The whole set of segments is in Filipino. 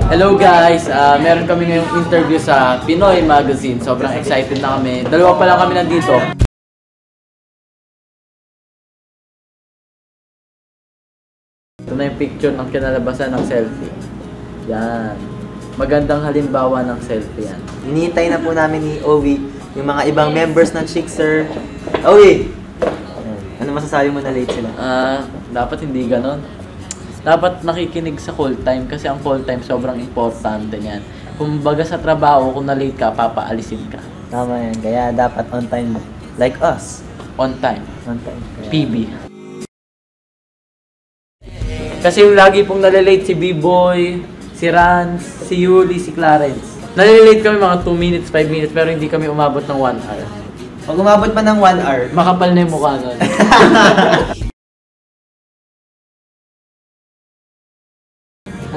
Hello guys! Meron kami ngayong interview sa Pinoy Magazine. Sobrang excited na kami. Dalawa pa lang kami nandito. Ito na yung picture ng kinalabasan ng selfie. Yan. Magandang halimbawa ng selfie yan. Hinihintay na po namin ni Owie yung mga ibang members ng Chickster. Owie! Ano masasabi mo na late sila? Dapat hindi ganon. Dapat nakikinig sa call time kasi ang call time sobrang importante niyan. Kung baga sa trabaho, kung na-late ka, papaalisin ka. Tama yan. Kaya dapat on time. Like us. On time. On time. Kaya... PB. Kasi yung lagi pong nalilate si B-Boy, si Rans, si Yuli, si Clarence. Nalilate kami mga 2 minutes, 5 minutes, pero hindi kami umabot ng 1 hour. Pag umabot pa ng 1 hour, makapal na yung mukha nun.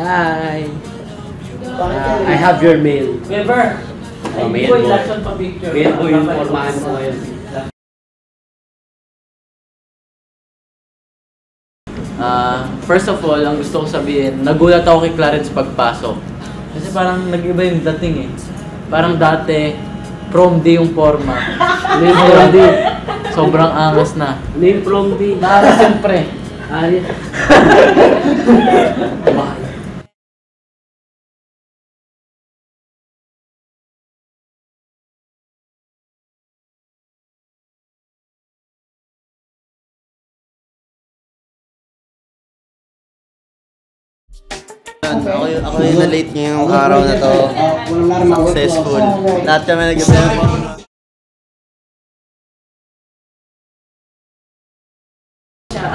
Hi! I have your mail. Weber! Mail mo. Mail mo yung formahan mo ngayon. First of all, ang gusto ko sabihin, nagulat ako kay Clarence pagpasok. Kasi parang nag-iba yung dating eh. Parang dati, prom day yung forma. Prom day. Sobrang angas na. Ano yung prom day? Siyempre. Ako yung na-late ngayong araw na to. Successful. Lahat kami nag-event.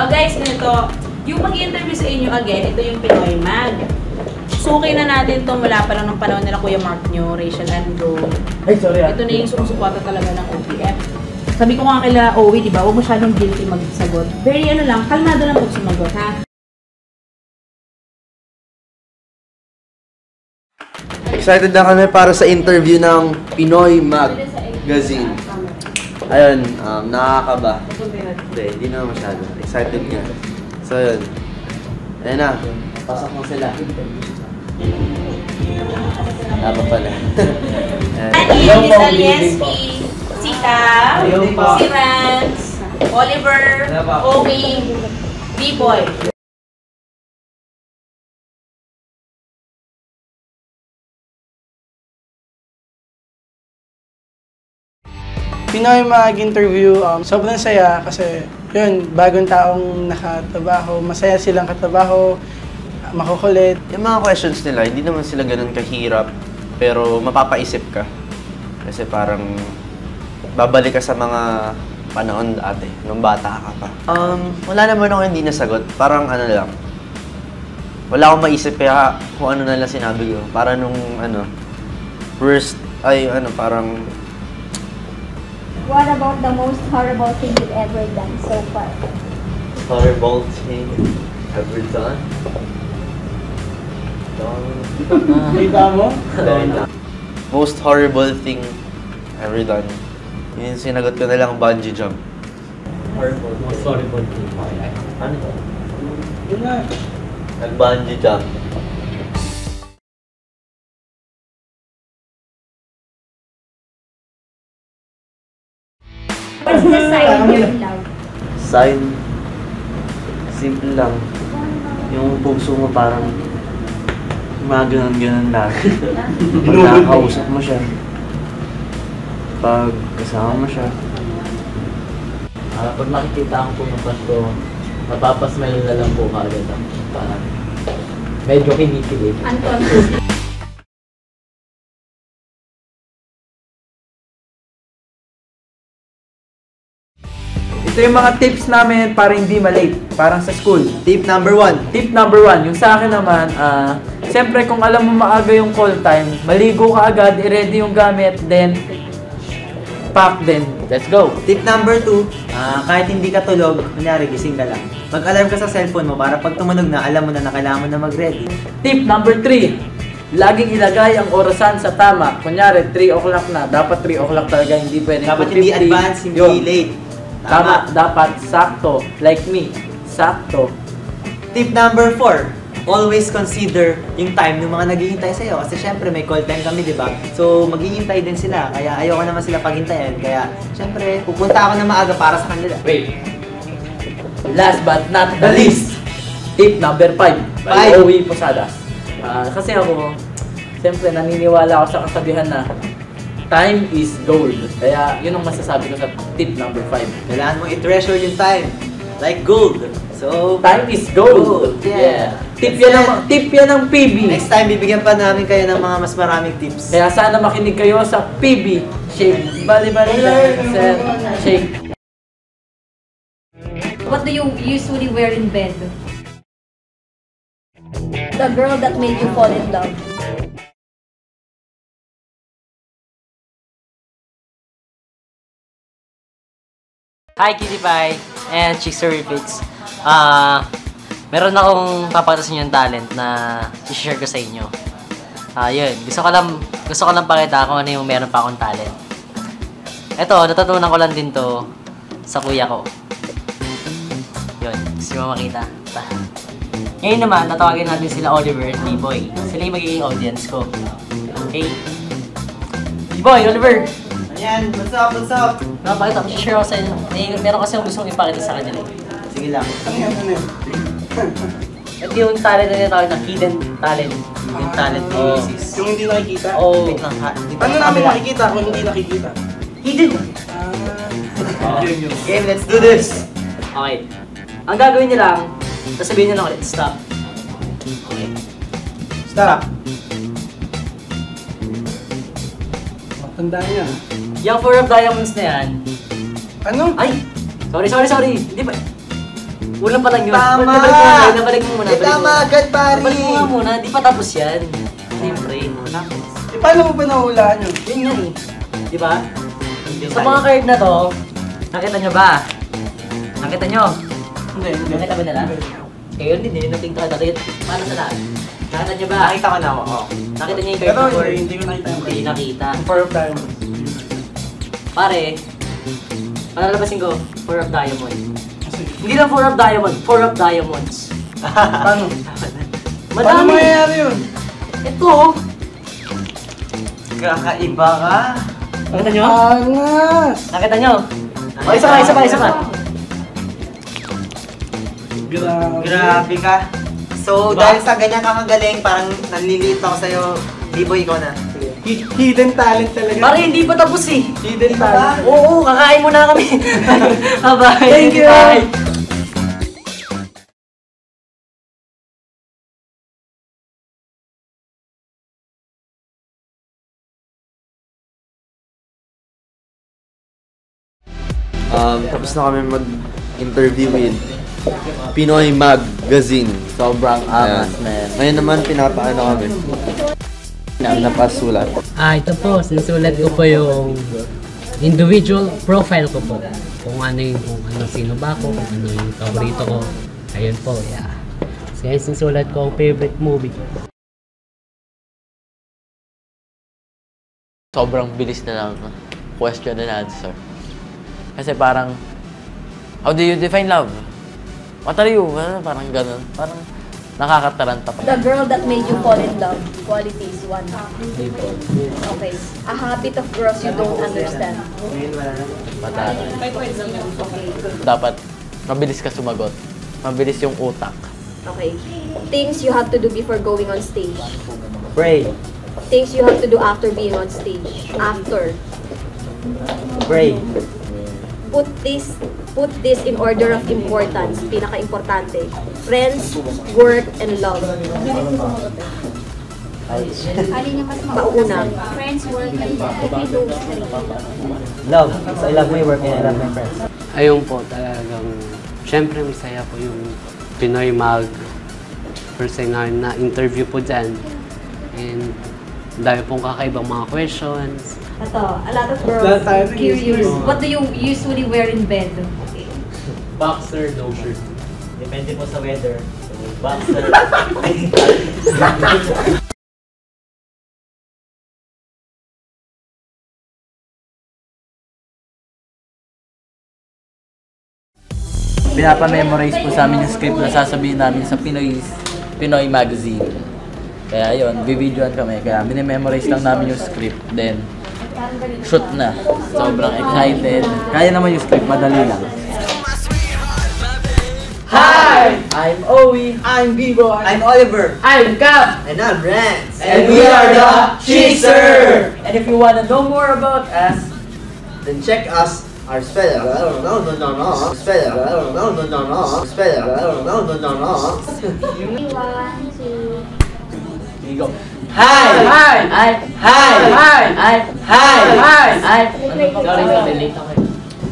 Guys, ganito. Yung mag-interview sa inyo again, ito yung Pinoy Mag. Suki na natin to mula pa lang ng panahon nila Kuya Mark nyo, Rachel Andrew. Ay, sorry Ito na yung sumusuporta talaga ng OPM. Sabi ko nga kila Owie, di ba? Huwag masyadong guilty magsagot. Very lang, kalmado lang pag sumagot, ha? Excited na kami para sa interview ng Pinoy Magazine. Ayun, nakakaba. Hindi na masyado. Excited nga. So yun. Ayun na. Pasok mo sila. Tama pala. Hello po, si Cam, si Rans, Oliver, Owie, B-Boy. Pinoy mag-interview, sobrang saya kasi yun, bagong taong nakatrabaho, masaya silang katrabaho, makukulit. Yung mga questions nila, hindi naman sila ganun kahirap, pero mapapaisip ka. Kasi parang babalik ka sa mga panahon dati, nung bata ka pa. Wala naman ako hindi nasagot, parang ano lang. Wala akong maisip kaya kung ano na lang sinabi ko. Para nung parang What about the most horrible thing you've ever done so far? horrible thing ever done? Kita mo? Most horrible thing ever done? Yun sinagot ko na lang bungee jump. Most horrible thing. Ano to? Yun na. Nag-bungee jump. What's the sign of love? Sign, simple lang. Yung puso mo parang ganun lang. Pag nakakausap mo siya. Pag kasama mo siya. Pag makikita ang pumupas ko, napapasmile na lang po kaagad ako. Parang medyo kinikilig. Unconscious. Ito yung mga tips namin para hindi malate, parang sa school. Tip number 1. Tip number 1, yung sa akin naman, siyempre kung alam mo maaga yung call time, maligo ka agad, i-ready yung gamit, then pack din. Let's go! Tip number 2, kahit hindi ka tulog, kunyari gising ka lang. Mag-alarm ka sa cellphone mo para pag tumunog na, alam mo na kailangan mo na mag-ready. Tip number 3, laging ilagay ang orasan sa tama. Kunyari, 3 o'clock na, dapat 3 o'clock talaga, hindi pwedeng Dapat hindi 2:50. advance, hindi Yun. late. Tama, dapat sakto. Like me, sakto. Tip number 4, always consider yung time ng mga naghihintay sa'yo. Kasi syempre may call time kami, di ba? So maghihintay din sila. Kaya ayoko naman sila paghintayan. Kaya syempre pupunta ako na maaga para sa kanila. Wait. Last but not the least, tip number 5 by Five. Owie Posadas. Kasi ako, siyempre naniniwala ako sa kasabihan na time is gold. Kaya yun ang masasabi ko sa tip number 5. Kailangan mo i-treasure yung time. Like gold. So, Time is gold. Yeah. Tip yan ng PB. next time, bibigyan pa namin kayo ng mga mas maraming tips. Kaya sana makinig kayo sa PB. Shake. Bali-bali lang. Sir. Shake. What do you usually wear in bed? The girl that made you fall in love. Hi, Kitty Pie and Chicksery Fix. Meron akong papakita sa inyo yung talent na i-share ko sa inyo. Yun. Gusto ko lang pakita kung ano yung meron pa akong talent. Ito, natutunan ko lang din to sa kuya ko. Yun. Gusto mo makita? Ngayon naman, tatawagin natin sila Oliver at D-Boy. Sila yung magiging audience ko. Okay? D-Boy, Oliver! Ayan, what's up, what's up? Napakita ko, share ako sa inyo. Meron kasi akong gustong ipakita sa kanila. Sige lang. Ito yung talent na tinatawag na hidden talent. Hidden talent ni Isis. Yung hindi nakikita? Oh. Wait lang ha. Ano namin makikita kung hindi nakikita? Hidden! Okay, let's do this! Okay. Ang gagawin niyo lang, sasabihin niyo lang ulit, stop. Okay. Stop! Tandaan niya. Yung 4 of diamonds na yan, Ano? ay! Sorry. Hindi ba? Ulang pa lang yun. Tama! Nabalik mo muna. Tama agad, pare! Nabalik mo nga muna, di pa tapos yan. Siyempre. Eh, paano mo ba nahulaan yun? Yun yan eh. Di ba? Sa mga card na to, nakita nyo ba? Nakita nyo? Hindi. Nakita ba nila? Kayo hindi natin nakita. Para sa lahat. Nakita nyo ba? Nakita ko na ako. Oh. Nakita nyo yung card Pero na 4? hindi ko nakita yung Hindi nakita. Four of diamonds. Pare, palalabasin ko, 4 of diamond. Kasi, Hindi lang 4 of diamond, 4 of diamonds. paano? Paano Madami. mangyayari yun? Ito. Kakaiba ka. Nakita nyo? Angas! Nakita nyo? O, isa pa. Grabe. Grabe ka. So, Diba? dahil sa ganyan ka kagaling, parang nanliliit ako sa'yo. D-boy, ikaw na. Hidden talent talaga. Pare, hindi pa tapos eh. Hidden talent. Oo, kakain muna kami. Bye. Thank you. Bye. Tapos na kami mag-interview with Pinoy Magazine. Sobrang angas, Ayan. man. Ngayon naman, pinapaano kami. Napasulat. Ito po, sinusulat ko po yung individual profile ko po. Kung ano sino ba ako, kung ano yung paborito ko. Ayun po, yeah. So yan, sinusulat ko ang favorite movie ko. Sobrang bilis na lang question and answer. Kasi parang, how do you define love? What are you? Parang ganun. Parang nakakataranta pa. The girl that made you fall in love. Qualities, 1. Okay. A habit of girls you don't understand. Mataray. Okay. Dapat, mabilis ka sumagot. Mabilis yung utak. Okay. Things you have to do before going on stage. Pray. Things you have to do after being on stage. After. Pray. Put this in order of importance. Pinaka-importante. Friends, work, and love. Alin yung mas Mauna. Friends, work, and those three. Love. So, I love my work and I love my friends. Ayun po, talagang, syempre masaya po yung Pinoy Mag. First time na interview po dyan. And dahil pong kakaibang mga questions. Ito, a lot of Lahat tayo girls curious. nag-isip. What do you usually wear in bed? Okay. Boxer, no shirt. Depende po sa weather. So, boxer. Pinapa-memorize po sa amin yung script na sasabihin namin sa Pinoy Pinoy Magazine. Kaya yun, bibidyoan kami. Kaya minememorize lang namin yung script. Then, shoot na. Sobrang excited. Kaya naman yung script, madali lang. Hi! I'm Owie. I'm B-Boy. I'm Oliver. I'm Cap. And I'm Rance. And we are the Cheeser! And if you wanna know more about us, Then check us. Our spell. No. Spell. No. Spell. No. 1, 2. here you go. Hi! Hi! Hi! Hi! Hi! Hi! Hi! Hi! Hi! Wait. Sorry, late ako.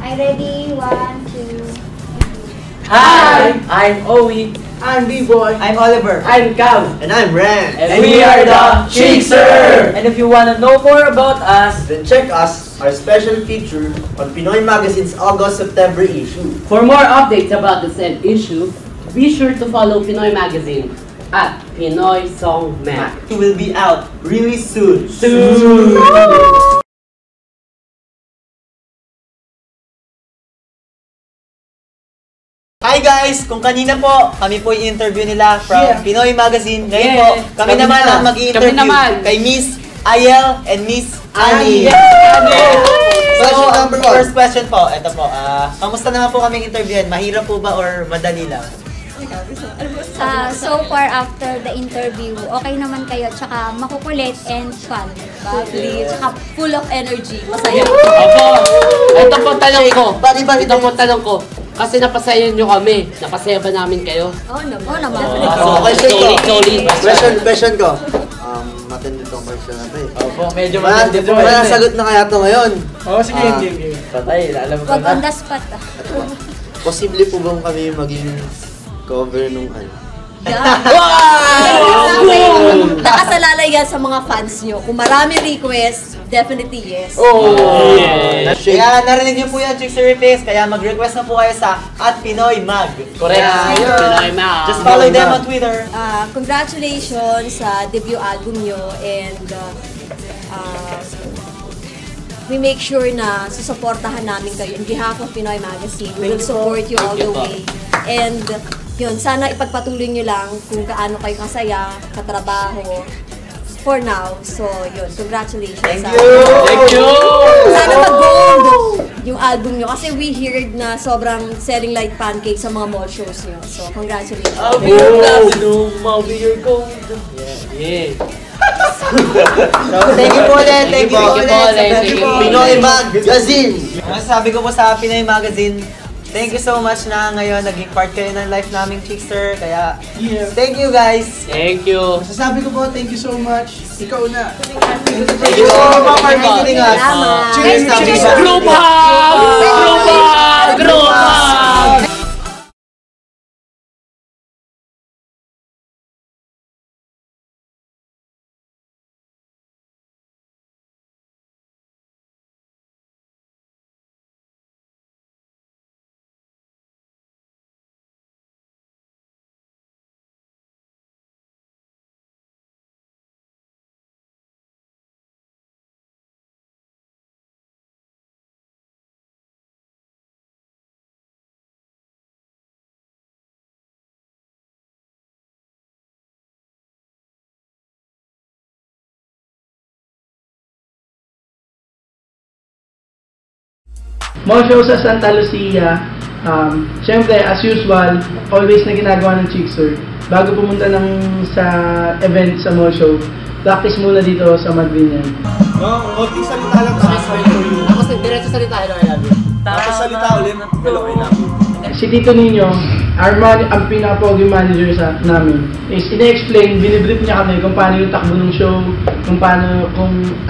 I ready. 1, 2. Hi! I'm Owie. I'm B-Boy. I'm Oliver. I'm Cap. And I'm Rance. And we are the Cheeser! And if you wanna know more about us, Then check us. Our special feature on Pinoy Magazine's August-September issue. For more updates about the said issue, be sure to follow Pinoy Magazine at Pinoy Song Mag. It will be out really soon. Hi guys! Kung kanina po, kami po yung interview nila from Pinoy Magazine. Ngayon po, kami naman ang mag-i-interview kay Miss Ayel and Miss Annie. So, first question po, ito po. Kamusta naman po kaming interviewin? Mahirap po ba or madali lang? So far after the interview, okay naman kayo. Tsaka makukulit and fun. Bubbly. Tsaka full of energy. Masaya. Opo! Ito po tanong ko. Bali. Ito po tanong ko. Kasi napasaya nyo kami. Napasaya ba namin kayo? Oo naman. Question ko. Matindi tong question na ito eh. opo, medyo matindi po. Sagot na kaya ito ngayon. Oo, sige, game. Patay, alam ko Wag on na. the spot. Posible po bang kami maging cover nung ano? Nakasalalay yan sa mga fans nyo. Kung marami request, definitely yes. Kaya narinig niyo po yan, Chicksery Face. Kaya mag-request na po kayo sa @PinoyMag. Correct. Pinoy Mag. Just follow them on Twitter. Congratulations sa debut album nyo and we make sure na susuportahan namin kayo in behalf of Pinoy Magazine. We will support you all the way. And yun, sana ipagpatuloy nyo lang kung kaano kayo kasaya, katrabaho for now. So yun, congratulations. Thank sa you! Sana mag-gold yung album nyo kasi we heard na sobrang selling like pancake sa mga mall shows nyo. So congratulations. I'll be your platinum, I'll be your gold. Yeah. So, thank you po ulit. Thank you po ulit. Pinoy Magazine. Sabi ko po sa Pinoy Magazine, thank you so much na ngayon naging part kayo ng life naming Chickster. Kaya, thank you guys. Thank you. Masasabi ko po, thank you so much. Ikaw na. Thank you so much for visiting us. Cheers! Group hug! Group hug! Group hug! More shows sa Santa Lucia. Siyempre, as usual, always na ginagawa ng Chickster. Bago pumunta sa event sa mall show, practice muna dito sa Madrinan. Konting salita lang sa you. Tapos diretso salita, hello, I love you. Tapos salita ulit, hello, I love you. Si Tito Nino, ang pinaka-pogi manager namin, is ina-explain, binibrief niya kami kung paano yung takbo ng show, kung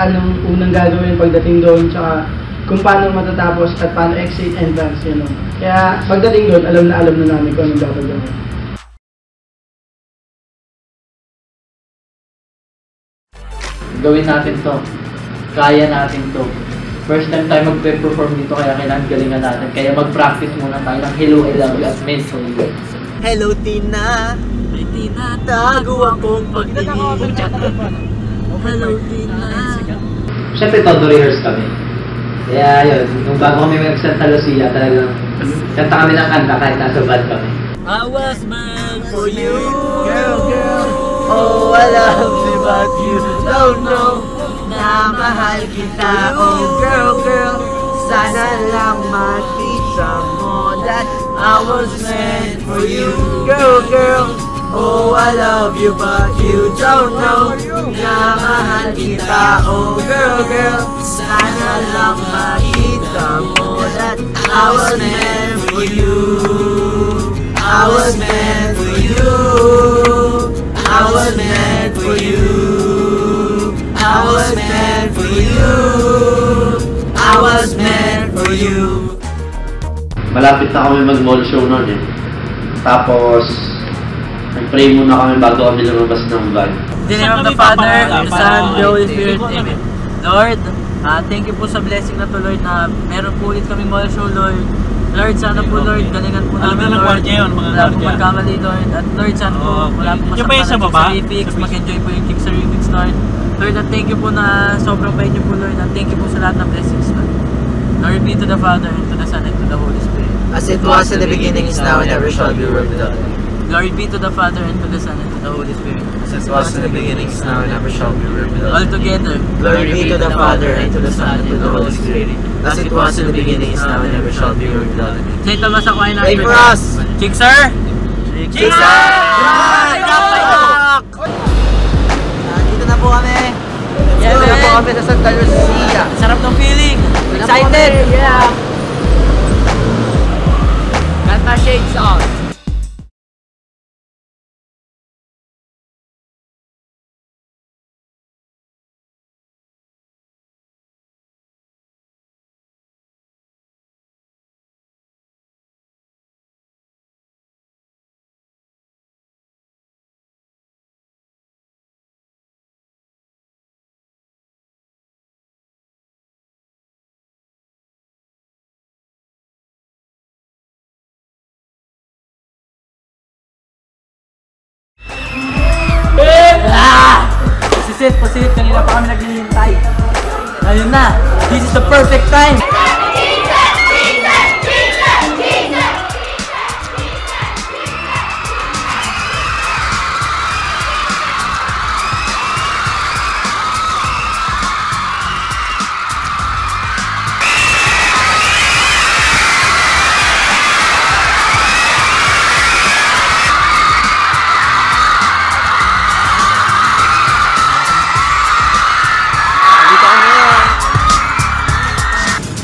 anong unang gagawin pagdating doon, tsaka kung paano matatapos at paano exit entrance, yun. Kaya pagdating doon, alam na namin kung anong gagawin. Gawin natin to. Kaya natin to. First time tayo mag-perform dito kaya kailangan galingan natin. Kaya mag-practice muna tayo ng Hello, I Love You at Mental. Hello, Tina. May tinatago akong pag-ibig. Hello, Tina. Siyempre, todo rehearse kami. Kaya yun, nung bago kami mag-Santa Lucia, talagang kanta kami ng kanta kahit nasa band kami. I was meant for you. Girl, girl, oh I love you but you don't know na mahal kita. Oh girl, girl, sana lang makita mo that I was meant for you. Girl, girl, oh I love you but you don't know na mahal kita. Oh girl, girl, sana lang makita mo that I was meant for you. I was meant for you. I was meant for you. I was meant for you. I was meant for you. Malapit na kami mag-mall show noon eh. Tapos, nag-pray muna kami bago kami lumabas ng van. In the name of the Father, the Son, the Holy Spirit, Amen. Lord, thank you po sa blessing na to, Lord, na meron po ulit kaming mall show, Lord. Lord, sana po, Lord, galingan po namin, Lord. Wala po magkamali, Lord. At Lord, sana po, wala po masaktan sa Refix. Mag-enjoy po yung Kick sa Refix, Lord. Lord, at thank you po na sobrang bait niyo po, Lord. At thank you po sa lahat ng blessings, Lord. Glory be to the Father, and to the Son, and to the Holy Spirit. As it was in the beginning, is now, and ever shall be, world without end. Glory be to the Father, and to the Son, and to the Holy Spirit. As it was in the beginning, is now, and ever shall be, world without All end. together. Glory be to the Father, and to the Son, and to the Holy Spirit. As it was in the beginning, is now, and ever shall be, world without end. Say Thomas ako ay Pray for us! Chickser! Chickser! Nandito na po kami. Nandito na po kami sa Santa Lucia. Sarap ng feeling! Excited! Yeah! Kanta shades on! Pasit, kanina pa kami naghihintay. Ayun na, this is the perfect time.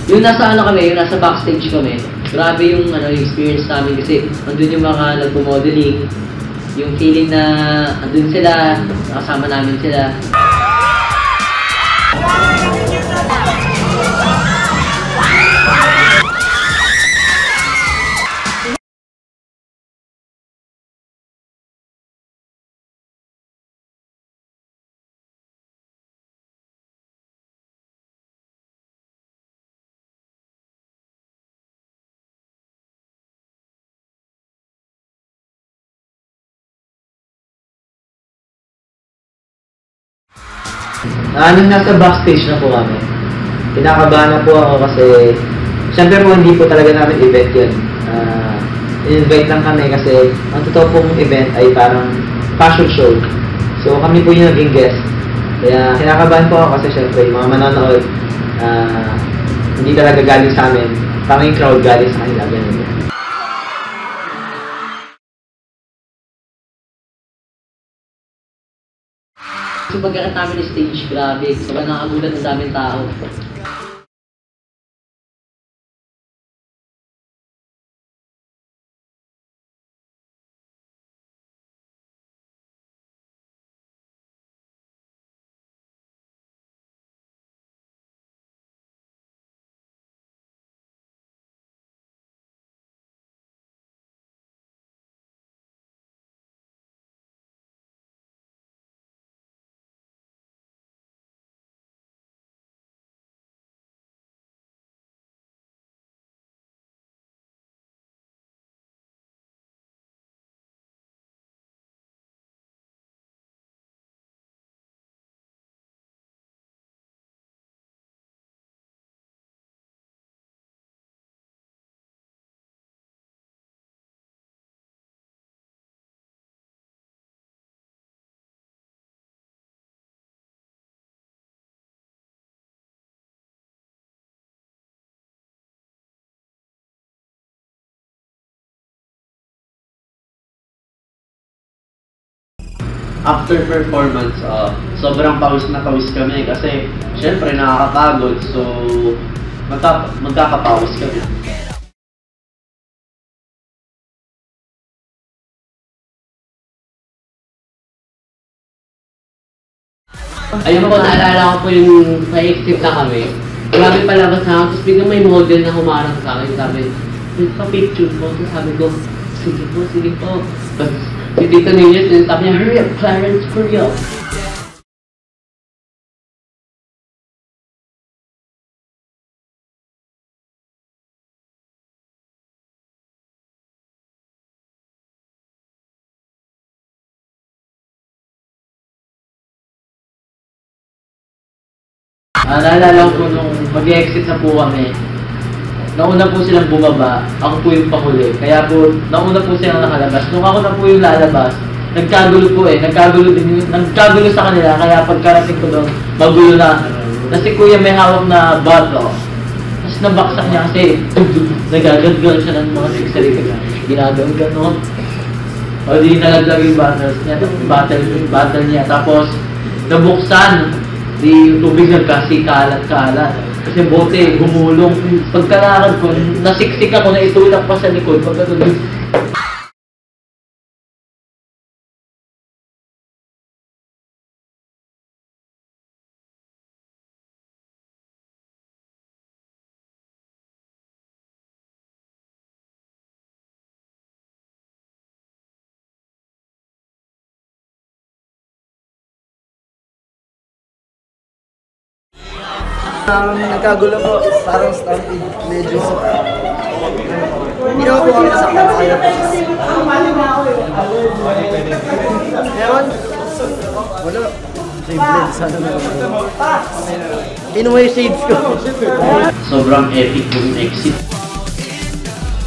Yung nasa ano kami, yung nasa backstage kami, grabe yung experience namin kasi andun yung mga nagpo-modeling, yung feeling na andun sila, nakasama namin sila. Nung nasa backstage na po kami, kinakabahan na po ako kasi syempre po hindi po talaga namin event yun. In-invite lang kami kasi ang totoo pong event ay parang fashion show. So kami po yung naging guest. Kaya kinakabahan po ako kasi syempre yung mga manonood hindi talaga galing sa amin. Parang yung crowd galing sa kanila. Ganun. So pagkakat namin ng stage, grabe. Sobrang nakagulat ng daming tao. after performance, sobrang pawis na pawis kami kasi syempre nakakapagod, so magkakapawis kami. Ayun po, naalala ko po yung sa exit na kami. Grabe palabas na ako, tapos biglang may model na humarang sa akin. Sabi, pa-picture po. So sabi ko, sige po, sige po. Tapos si Tito Nunez, sabi niya, hurry up, Clarence, hurry up. Naalala ko nung mag-exit na po kami, nauna po silang bumaba, ako po yung pahuli. Kaya po, nauna po silang nakalabas. Nung ako na po yung lalabas, nagkagulo po nagkagulo sa kanila. Kaya pagkarating ko doon, magulo na. Si Kuya may hawak na bottle. Tapos nabaksak niya kasi, nagagadgal siya ng mga siksari. Ginagawin gano'n. O di nalaglag yung bottle niya. Tapos, nabuksan. Di yung tubig nagkasikalat-kalat. Kasi bote, humulong. Pagkalakad ko, nasiksik ako na itulak pa sa likod. Pagkatulog. Nagkagulo po, parang stampede, medyo hindi naman po kami nasaktan na kayo. Meron? Wala. Shade sana meron. Kinuha yung shades ko. Sobrang epic yung exit.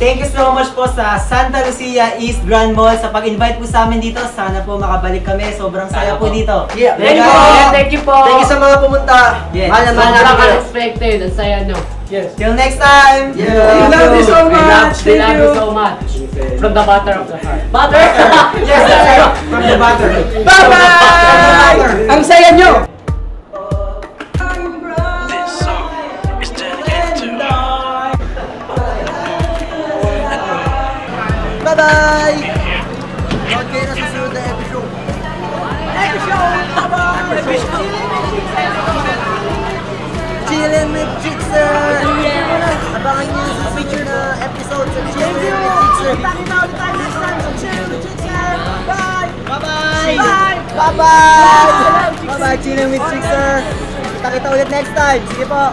Thank you so much po sa Santa Lucia East Grand Mall sa pag-invite po sa amin dito. Sana po makabalik kami. Sobrang saya po dito. Yeah. Thank you po. Thank you sa mga pumunta. Yes. Sobrang unexpected. Ang saya nyo. Yes. Till next time. Yeah. We love you so much. We love you so much. From the bottom of the heart. Butter? Yes, sir. From the bottom. Bye-bye! Ang saya nyo! Bye-bye! Huwag kayo na susunod na episode. Bye-bye! Chillin' with Jitzer! Abangan nyo sa future na episode sa Chillin' with Jitzer. Pakita ulit tayo next time sa Chillin' with Jitzer! Bye! Bye-bye! Bye-bye! Bye-bye, Chillin' with Jitzer! Kita ulit next time. Sige po!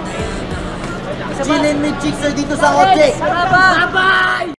Chillin' with Jitzer dito sa Kote! Bye-bye!